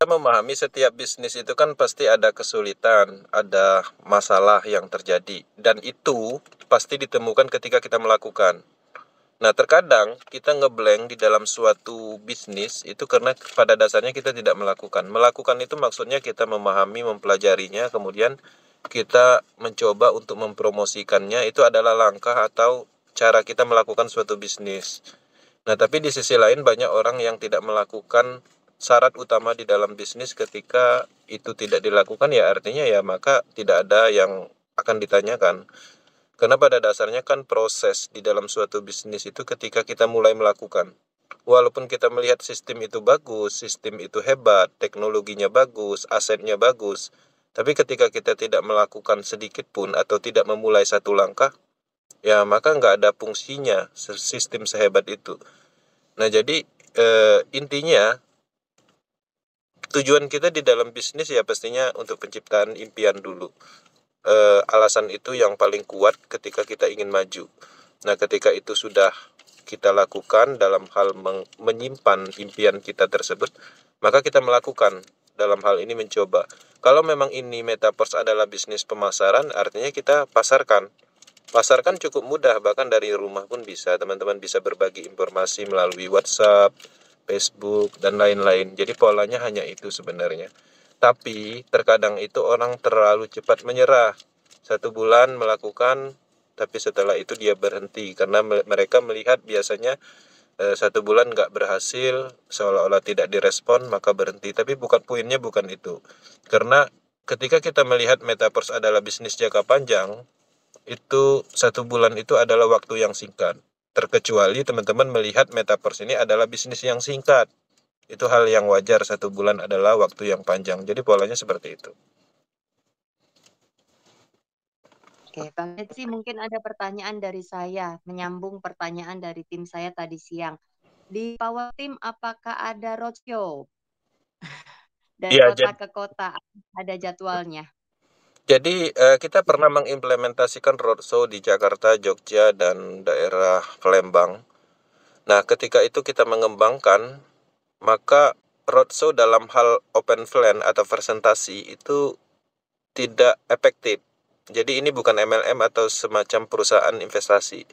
Kita memahami setiap bisnis itu kan pasti ada kesulitan, ada masalah yang terjadi, dan itu pasti ditemukan ketika kita melakukan. Nah, terkadang kita ngeblank di dalam suatu bisnis itu karena pada dasarnya kita tidak melakukan. Melakukan itu maksudnya kita memahami, mempelajarinya, kemudian kita mencoba untuk mempromosikannya. Itu adalah langkah atau cara kita melakukan suatu bisnis. Nah, tapi di sisi lain banyak orang yang tidak melakukan syarat utama di dalam bisnis. Ketika itu tidak dilakukan ya artinya ya maka tidak ada yang akan ditanyakan. Karena pada dasarnya kan proses di dalam suatu bisnis itu ketika kita mulai melakukan. Walaupun kita melihat sistem itu bagus, sistem itu hebat, teknologinya bagus, asetnya bagus, tapi ketika kita tidak melakukan sedikit pun atau tidak memulai satu langkah, ya maka nggak ada fungsinya sistem sehebat itu. Nah, jadi intinya tujuan kita di dalam bisnis ya pastinya untuk penciptaan impian dulu. Alasan itu yang paling kuat ketika kita ingin maju. Nah, ketika itu sudah kita lakukan dalam hal menyimpan impian kita tersebut, maka kita melakukan dalam hal ini mencoba. Kalau memang ini metaverse adalah bisnis pemasaran, artinya kita pasarkan. Pasarkan cukup mudah, bahkan dari rumah pun bisa. Teman-teman bisa berbagi informasi melalui WhatsApp, Facebook, dan lain-lain. Jadi polanya hanya itu sebenarnya. Tapi terkadang itu orang terlalu cepat menyerah. 1 bulan melakukan, tapi setelah itu dia berhenti. Karena mereka melihat biasanya 1 bulan nggak berhasil, seolah-olah tidak direspon, maka berhenti. Tapi poinnya bukan itu. Karena ketika kita melihat metaverse adalah bisnis jangka panjang, itu 1 bulan itu adalah waktu yang singkat. Terkecuali teman-teman melihat metaverse ini adalah bisnis yang singkat. Itu hal yang wajar, 1 bulan adalah waktu yang panjang. Jadi polanya seperti itu. Oke, Bang Netsi, mungkin ada pertanyaan dari saya, menyambung pertanyaan dari tim saya tadi siang. Di Power Team, apakah ada roadshow dari Iya, kota ke kota? Ada jadwalnya? jadi kita pernah mengimplementasikan roadshow di Jakarta, Jogja, dan daerah Palembang. Nah, ketika itu kita mengembangkan, maka roadshow dalam hal open plan atau presentasi itu tidak efektif. Jadi ini bukan MLM atau semacam perusahaan investasi.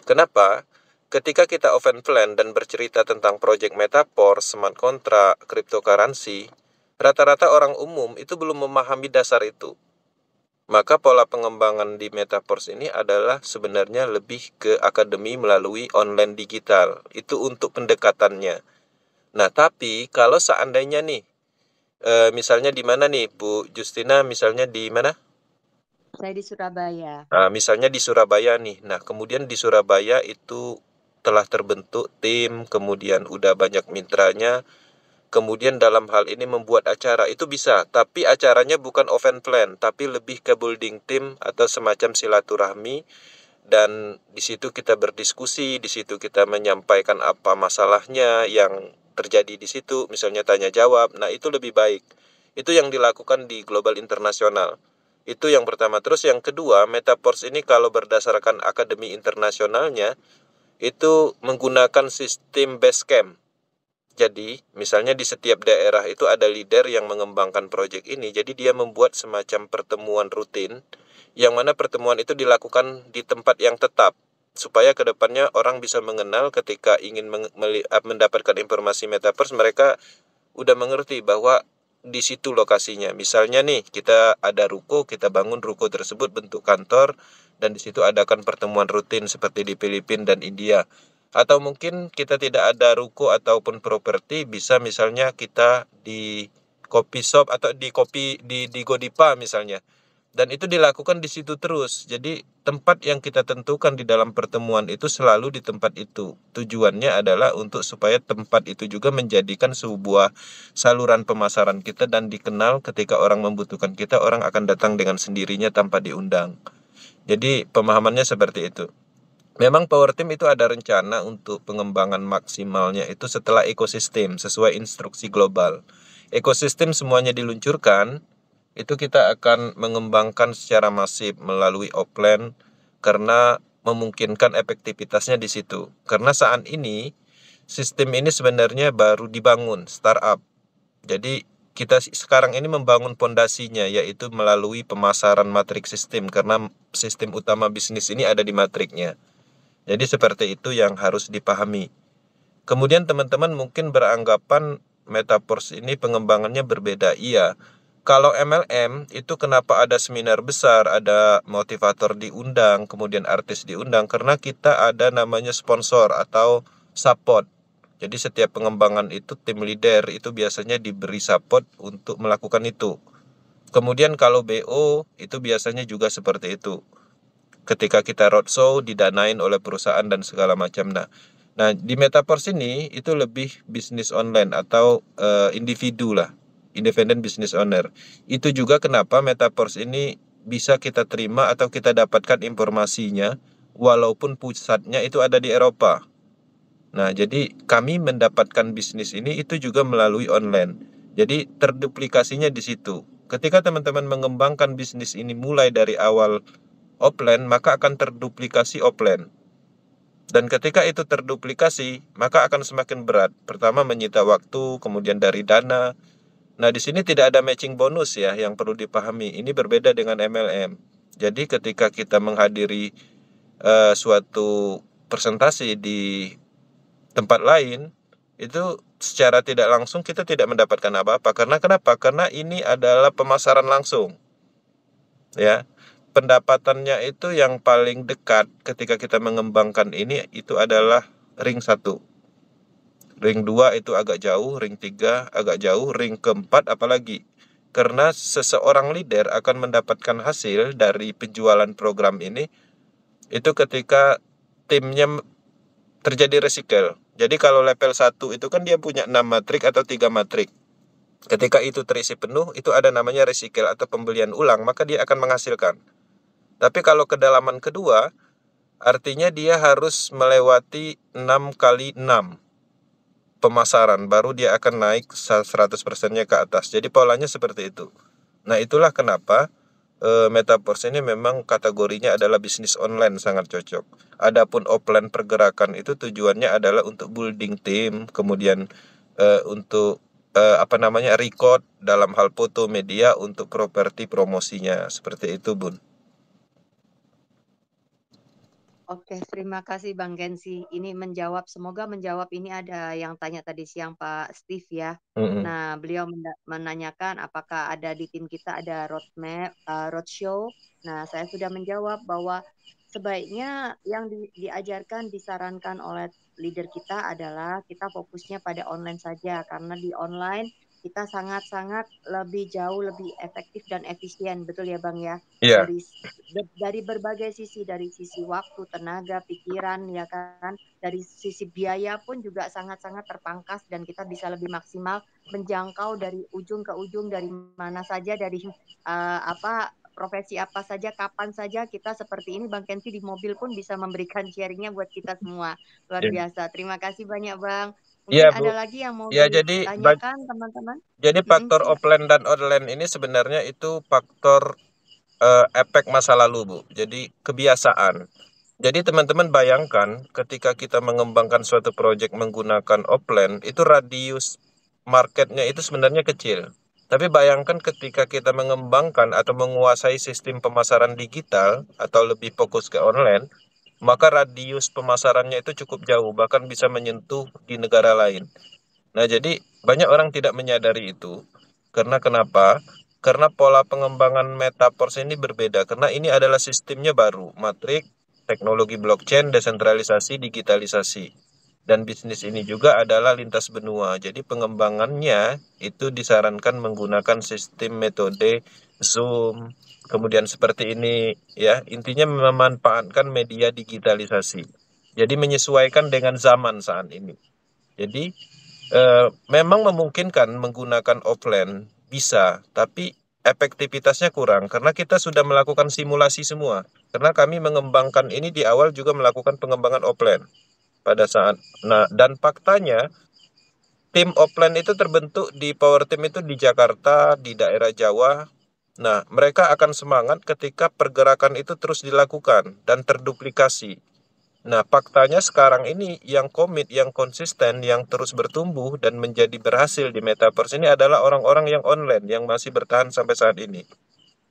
Kenapa? Ketika kita open plan dan bercerita tentang project metaverse, smart contract, cryptocurrency, rata-rata orang umum itu belum memahami dasar itu. Maka pola pengembangan di metaverse ini adalah sebenarnya lebih ke akademi melalui online digital. Itu untuk pendekatannya. Nah, tapi kalau seandainya nih, misalnya di mana nih, Bu Justina, misalnya di mana? Saya di Surabaya. Nah, misalnya di Surabaya nih. Nah, kemudian di Surabaya itu telah terbentuk tim, kemudian udah banyak mitranya, kemudian dalam hal ini membuat acara itu bisa, tapi acaranya bukan event plan, tapi lebih ke building tim atau semacam silaturahmi, dan di situ kita berdiskusi, di situ kita menyampaikan apa masalahnya yang terjadi di situ, misalnya tanya jawab. Nah, itu lebih baik. Itu yang dilakukan di global internasional. Itu yang pertama. Terus yang kedua, metaverse ini kalau berdasarkan akademi internasionalnya itu menggunakan sistem base camp. Jadi, misalnya di setiap daerah itu ada leader yang mengembangkan proyek ini. Jadi dia membuat semacam pertemuan rutin, yang mana pertemuan itu dilakukan di tempat yang tetap, supaya kedepannya orang bisa mengenal ketika ingin mendapatkan informasi metaverse, mereka udah mengerti bahwa di situ lokasinya. Misalnya nih, kita ada ruko, kita bangun ruko tersebut bentuk kantor, dan di situ adakan pertemuan rutin seperti di Filipina dan India. Atau mungkin kita tidak ada ruko ataupun properti, bisa misalnya kita di coffee shop atau di Godipa misalnya. Dan itu dilakukan di situ terus. Jadi tempat yang kita tentukan di dalam pertemuan itu selalu di tempat itu. Tujuannya adalah untuk supaya tempat itu juga menjadikan sebuah saluran pemasaran kita dan dikenal ketika orang membutuhkan kita, orang akan datang dengan sendirinya tanpa diundang. Jadi pemahamannya seperti itu. Memang Power Team itu ada rencana untuk pengembangan maksimalnya itu setelah ekosistem sesuai instruksi global. Ekosistem semuanya diluncurkan, itu kita akan mengembangkan secara masif melalui offline karena memungkinkan efektivitasnya di situ. Karena saat ini sistem ini sebenarnya baru dibangun, startup. Jadi kita sekarang ini membangun pondasinya, yaitu melalui pemasaran matrik sistem, karena sistem utama bisnis ini ada di matriknya. Jadi seperti itu yang harus dipahami. Kemudian teman-teman mungkin beranggapan Metaverse ini pengembangannya berbeda. Iya, kalau MLM itu kenapa ada seminar besar, ada motivator diundang, kemudian artis diundang, karena kita ada namanya sponsor atau support. Jadi setiap pengembangan itu tim leader itu biasanya diberi support untuk melakukan itu. Kemudian kalau BO itu biasanya juga seperti itu. Ketika kita roadshow didanain oleh perusahaan dan segala macam. Nah, di Metaverse ini itu lebih bisnis online atau individu lah, independent business owner. Itu juga kenapa Metaverse ini bisa kita terima atau kita dapatkan informasinya walaupun pusatnya itu ada di Eropa. Nah, jadi kami mendapatkan bisnis ini itu juga melalui online. Jadi terduplikasinya di situ. Ketika teman-teman mengembangkan bisnis ini mulai dari awal offline, maka akan terduplikasi offline. Dan ketika itu terduplikasi, maka akan semakin berat. Pertama menyita waktu, kemudian dari dana. Nah, di sini tidak ada matching bonus ya yang perlu dipahami. Ini berbeda dengan MLM. Jadi ketika kita menghadiri suatu presentasi di tempat lain, itu secara tidak langsung kita tidak mendapatkan apa-apa. Karena kenapa? Karena ini adalah pemasaran langsung. Ya, pendapatannya itu yang paling dekat ketika kita mengembangkan ini itu adalah ring 1. Ring 2 itu agak jauh, ring 3 agak jauh, ring keempat apalagi. Karena seseorang leader akan mendapatkan hasil dari penjualan program ini itu ketika timnya terjadi recycle. Jadi kalau level 1 itu kan dia punya 6 matrik atau 3 matrik. Ketika itu terisi penuh, itu ada namanya recycle atau pembelian ulang, maka dia akan menghasilkan. Tapi kalau kedalaman kedua, artinya dia harus melewati 6 kali 6 pemasaran, baru dia akan naik 100%-nya ke atas. Jadi polanya seperti itu. Nah, itulah kenapa Metaverse ini memang kategorinya adalah bisnis online sangat cocok. Adapun offline pergerakan itu tujuannya adalah untuk building tim, kemudian untuk apa namanya record dalam hal foto media untuk properti promosinya seperti itu, Bun. Oke, terima kasih Bang Gensi. Ini menjawab, semoga menjawab. Ini ada yang tanya tadi siang Pak Steve ya. Mm-mm. Nah, beliau menanyakan apakah ada di tim kita ada roadmap, roadshow. Nah, saya sudah menjawab bahwa sebaiknya yang diajarkan, disarankan oleh leader kita adalah kita fokusnya pada online saja. Karena di online kita sangat-sangat lebih jauh, lebih efektif dan efisien. Betul ya Bang ya? Iya. Dari berbagai sisi, dari sisi waktu, tenaga, pikiran, ya kan, dari sisi biaya pun juga sangat-sangat terpangkas dan kita bisa lebih maksimal menjangkau dari ujung ke ujung, dari mana saja, dari apa profesi apa saja, kapan saja. Kita seperti ini Bang Kensi di mobil pun bisa memberikan sharingnya buat kita semua. Luar Iya. biasa. Terima kasih banyak Bang. Iya, Mungkin Bu. ada lagi yang mau Ya, jadi ditanyakan teman-teman? jadi faktor Siap. offline dan online ini sebenarnya itu faktor efek masa lalu, Bu. Jadi kebiasaan. Jadi teman-teman bayangkan ketika kita mengembangkan suatu proyek menggunakan offline, itu radius marketnya itu sebenarnya kecil. Tapi bayangkan ketika kita mengembangkan atau menguasai sistem pemasaran digital atau lebih fokus ke online, maka radius pemasarannya itu cukup jauh, bahkan bisa menyentuh di negara lain. Nah, jadi banyak orang tidak menyadari itu. Karena kenapa? Karena pola pengembangan metaverse ini berbeda. Karena ini adalah sistemnya baru, matrik, teknologi blockchain, desentralisasi, digitalisasi. Dan bisnis ini juga adalah lintas benua. Jadi pengembangannya itu disarankan menggunakan sistem metode Zoom, kemudian seperti ini ya. Intinya memanfaatkan media digitalisasi. Jadi menyesuaikan dengan zaman saat ini. Jadi memang memungkinkan menggunakan offline bisa, tapi efektivitasnya kurang karena kita sudah melakukan simulasi semua. Karena kami mengembangkan ini di awal juga melakukan pengembangan offline pada saat. Nah, dan faktanya tim offline itu terbentuk di Power Team itu di Jakarta, di daerah Jawa. Nah, mereka akan semangat ketika pergerakan itu terus dilakukan dan terduplikasi. Nah, faktanya sekarang ini yang komit, yang konsisten, yang terus bertumbuh dan menjadi berhasil di Metaverse ini adalah orang-orang yang online, yang masih bertahan sampai saat ini.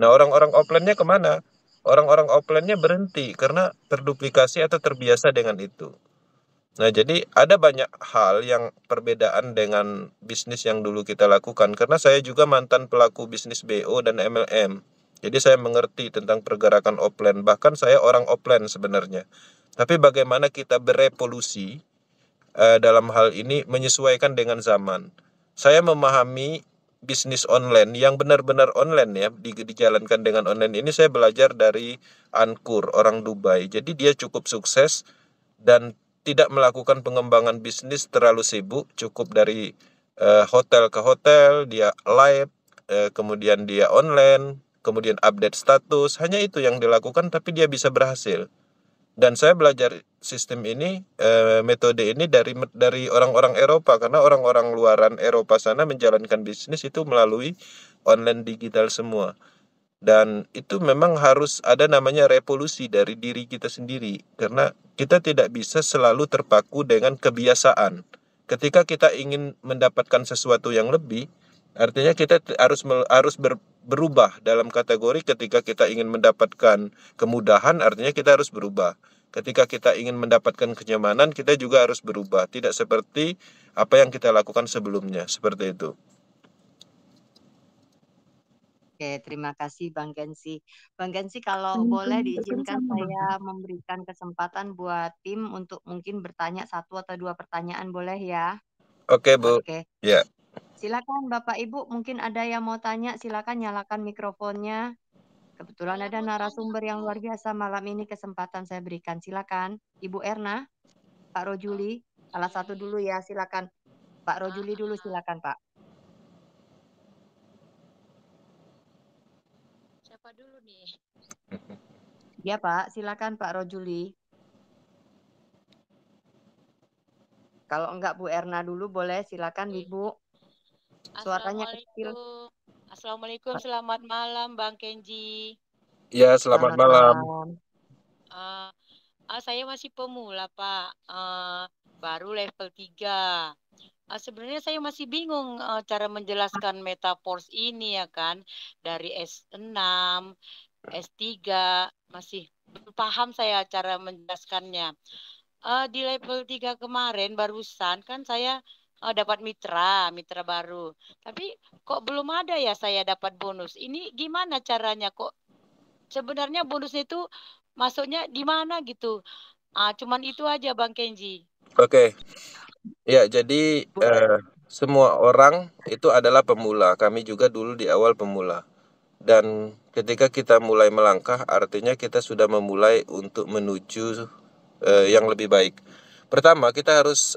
Nah, orang-orang offline-nya kemana? Orang-orang offline-nya berhenti karena terduplikasi atau terbiasa dengan itu. Nah, jadi ada banyak hal yang perbedaan dengan bisnis yang dulu kita lakukan. Karena saya juga mantan pelaku bisnis BO dan MLM. Jadi saya mengerti tentang pergerakan offline. Bahkan saya orang offline sebenarnya. Tapi bagaimana kita berevolusi dalam hal ini menyesuaikan dengan zaman. Saya memahami bisnis online yang benar-benar online ya, dijalankan dengan online ini saya belajar dari Ankur, orang Dubai. Jadi dia cukup sukses dan tidak melakukan pengembangan bisnis terlalu sibuk, cukup dari hotel ke hotel, dia live, kemudian dia online, kemudian update status, hanya itu yang dilakukan tapi dia bisa berhasil. Dan saya belajar sistem ini, metode ini dari orang-orang Eropa karena orang-orang luaran Eropa sana menjalankan bisnis itu melalui online digital semua. Dan itu memang harus ada namanya revolusi dari diri kita sendiri karena kita tidak bisa selalu terpaku dengan kebiasaan. Ketika kita ingin mendapatkan sesuatu yang lebih, artinya kita berubah dalam kategori. Ketika kita ingin mendapatkan kemudahan, artinya kita harus berubah. Ketika kita ingin mendapatkan kenyamanan, kita juga harus berubah. Tidak seperti apa yang kita lakukan sebelumnya. Seperti itu. Oke, terima kasih Bang Gensi. Bang Gensi, kalau boleh diizinkan saya memberikan kesempatan buat tim untuk mungkin bertanya satu atau dua pertanyaan, boleh ya? Oke, Bu. Oke, Ya. silakan Bapak Ibu, mungkin ada yang mau tanya, silakan nyalakan mikrofonnya. Kebetulan Saya ada mau tanya, narasumber yang Bu. luar biasa malam ini, kesempatan saya berikan. Silakan, Ibu Erna, Pak Rojuli, salah satu Oke. dulu ya, silakan. Pak Ah, Rojuli dulu, ah. silakan Pak. Siapa dulu nih? Ya Pak, silakan Pak Rojuli. Kalau enggak Bu Erna dulu boleh, silakan Oke. Ibu. Suaranya kecil. Assalamualaikum. Assalamualaikum, selamat malam Bang Kenji. Ya, selamat Selamat malam. malam. Ah, saya masih pemula, Pak. Baru level 3. Sebenarnya saya masih bingung cara menjelaskan metaverse ini ya kan. Dari S6, S3, masih belum paham saya cara menjelaskannya. Di level 3 kemarin barusan kan saya dapat mitra baru. Tapi kok belum ada ya saya dapat bonus. Ini gimana caranya kok? Sebenarnya bonusnya itu masuknya di mana gitu. Cuman itu aja Bang Kenji. Oke. Ya, jadi Bu Er- semua orang itu adalah pemula. Kami juga dulu di awal pemula. Dan ketika kita mulai melangkah, artinya kita sudah memulai untuk menuju yang lebih baik. Pertama, kita harus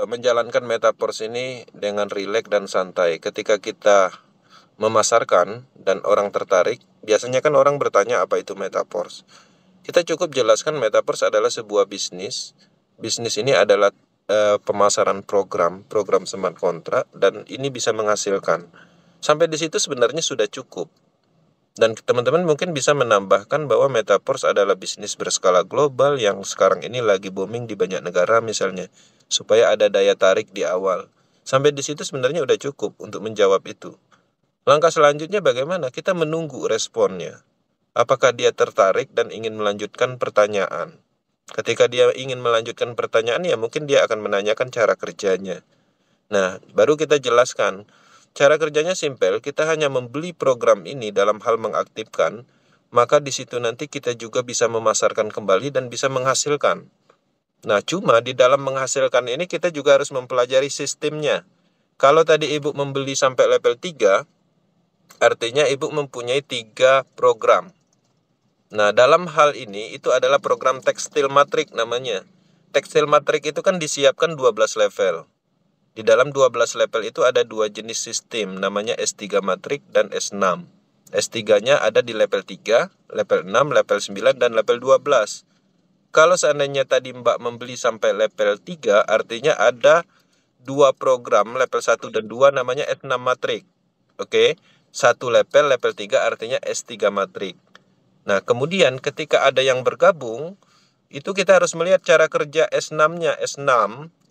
menjalankan metaverse ini dengan rileks dan santai. Ketika kita memasarkan dan orang tertarik, biasanya kan orang bertanya apa itu metaverse. Kita cukup jelaskan metaverse adalah sebuah bisnis. Bisnis ini adalah pemasaran program smart kontrak, dan ini bisa menghasilkan. Sampai di situ sebenarnya sudah cukup. Dan teman-teman mungkin bisa menambahkan bahwa metaverse adalah bisnis berskala global yang sekarang ini lagi booming di banyak negara misalnya, supaya ada daya tarik di awal. Sampai di situ sebenarnya udah cukup untuk menjawab itu. Langkah selanjutnya bagaimana? Kita menunggu responnya. Apakah dia tertarik dan ingin melanjutkan pertanyaan? Ketika dia ingin melanjutkan pertanyaan, ya mungkin dia akan menanyakan cara kerjanya. Nah, baru kita jelaskan. Cara kerjanya simpel, kita hanya membeli program ini dalam hal mengaktifkan, maka di situ nanti kita juga bisa memasarkan kembali dan bisa menghasilkan. Nah, cuma di dalam menghasilkan ini kita juga harus mempelajari sistemnya. Kalau tadi Ibu membeli sampai level 3, artinya Ibu mempunyai 3 program. Nah, dalam hal ini itu adalah program tekstil matrik namanya. Tekstil matrik itu kan disiapkan 12 level. Di dalam 12 level itu ada 2 jenis sistem, namanya S3 matrik dan S6. S3-nya ada di level 3, level 6, level 9, dan level 12. Kalau seandainya tadi Mbak membeli sampai level 3, artinya ada 2 program, level 1 dan 2, namanya S6 matrik. Oke, satu level 3 artinya S3 matrik. Nah, kemudian ketika ada yang bergabung, itu kita harus melihat cara kerja S6-nya. S6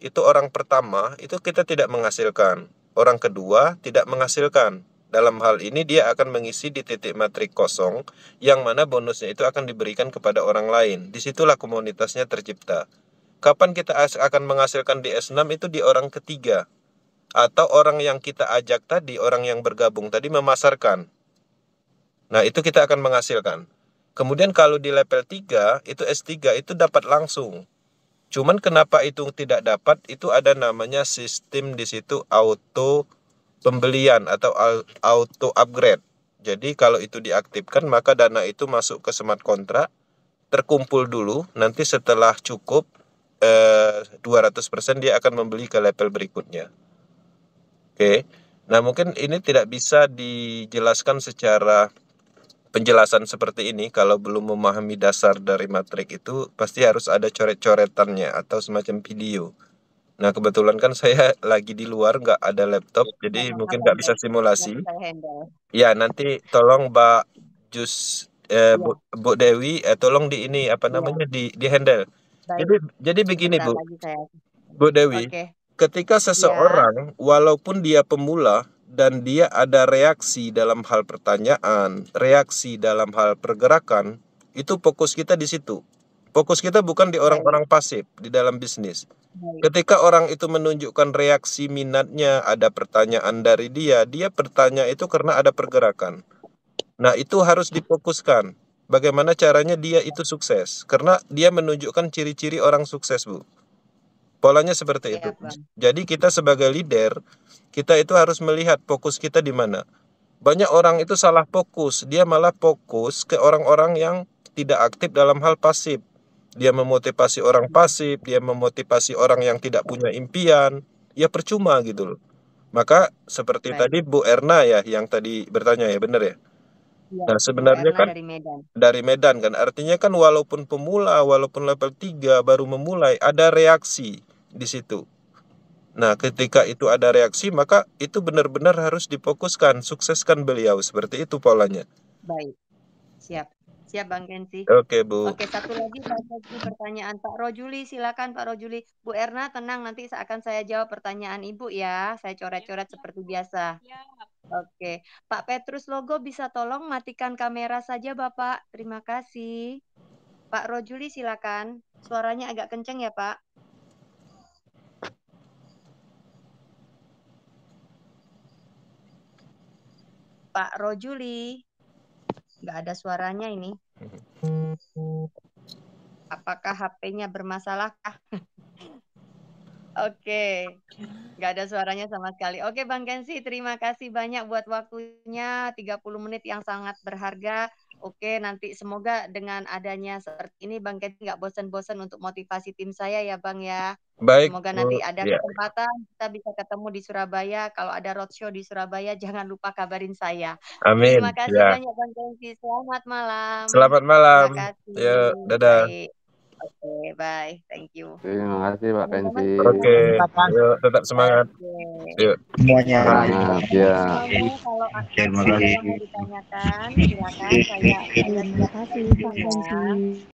itu orang pertama itu kita tidak menghasilkan, orang kedua tidak menghasilkan. Dalam hal ini dia akan mengisi di titik matrik kosong, yang mana bonusnya itu akan diberikan kepada orang lain. Disitulah komunitasnya tercipta. Kapan kita akan menghasilkan di S6 itu di orang ketiga. Atau orang yang kita ajak tadi, orang yang bergabung tadi memasarkan. Nah, itu kita akan menghasilkan. Kemudian kalau di level 3, itu S3 itu dapat langsung. Cuman kenapa itu tidak dapat, itu ada namanya sistem di situ auto pembelian atau auto upgrade. Jadi kalau itu diaktifkan, maka dana itu masuk ke smart contract, terkumpul dulu, nanti setelah cukup 200% dia akan membeli ke level berikutnya. Oke. Nah, mungkin ini tidak bisa dijelaskan secara penjelasan seperti ini kalau belum memahami dasar dari matrik itu, pasti harus ada coret-coretannya atau semacam video. Nah, kebetulan kan saya lagi di luar, nggak ada laptop, jadi mungkin nggak bisa simulasi. Ya, nanti tolong Mbak Jus, Bu Dewi, tolong di ini apa namanya di handle. Jadi begini Bu, Bu Dewi, ketika seseorang walaupun dia pemula dan dia ada reaksi dalam hal pertanyaan, reaksi dalam hal pergerakan, itu fokus kita di situ. Fokus kita bukan di orang-orang pasif di dalam bisnis. Ketika orang itu menunjukkan reaksi minatnya, ada pertanyaan dari dia bertanya itu karena ada pergerakan. Nah, itu harus difokuskan. Bagaimana caranya dia itu sukses? Karena dia menunjukkan ciri-ciri orang sukses, Bu. Polanya seperti itu. Jadi kita sebagai leader, kita itu harus melihat fokus kita di mana. Banyak orang itu salah fokus, dia malah fokus ke orang-orang yang tidak aktif dalam hal pasif. Dia memotivasi orang pasif, dia memotivasi orang yang tidak punya impian, ya percuma gitu loh. Maka seperti tadi Bu Erna ya yang tadi bertanya ya, benar ya? Nah, sebenarnya kan dari Medan kan, artinya kan walaupun pemula, walaupun level 3 baru memulai, ada reaksi di situ. Nah, ketika itu ada reaksi, maka itu benar-benar harus difokuskan, sukseskan beliau, seperti itu polanya. Baik, siap Bang Kensi. Oke, Bu. Oke, satu lagi pertanyaan Pak Rojuli, silakan Pak Rojuli. Bu Erna tenang, nanti akan saya jawab pertanyaan Ibu ya, saya coret-coret seperti biasa. Oke, Pak Petrus Logo bisa tolong matikan kamera saja Bapak, terima kasih. Pak Rojuli silakan, suaranya agak kenceng ya Pak. Pak Rojuli, nggak ada suaranya ini. Apakah HP-nya bermasalah? Oke, nggak ada suaranya sama sekali. Oke, Bang Kensi, terima kasih banyak buat waktunya, 30 menit yang sangat berharga. Oke, nanti semoga dengan adanya seperti ini, Bang Kensi nggak bosan-bosan untuk motivasi tim saya ya, Bang ya. Baik, semoga nanti ada kesempatan kita bisa ketemu di Surabaya. Kalau ada roadshow di Surabaya, jangan lupa kabarin saya. Amin. Terima kasih banyak, Bang Kensi. Selamat malam. Selamat malam. Terima kasih. Yuk, dadah. Baik. Oke, bye. Thank you. Terima kasih Pak Kensi. Oke, yuk tetap semangat. Yuk. Semuanya. Ya. Kalau ada yang mau ditanyakan, silakan. Saya Terima kasih Pak Kensi.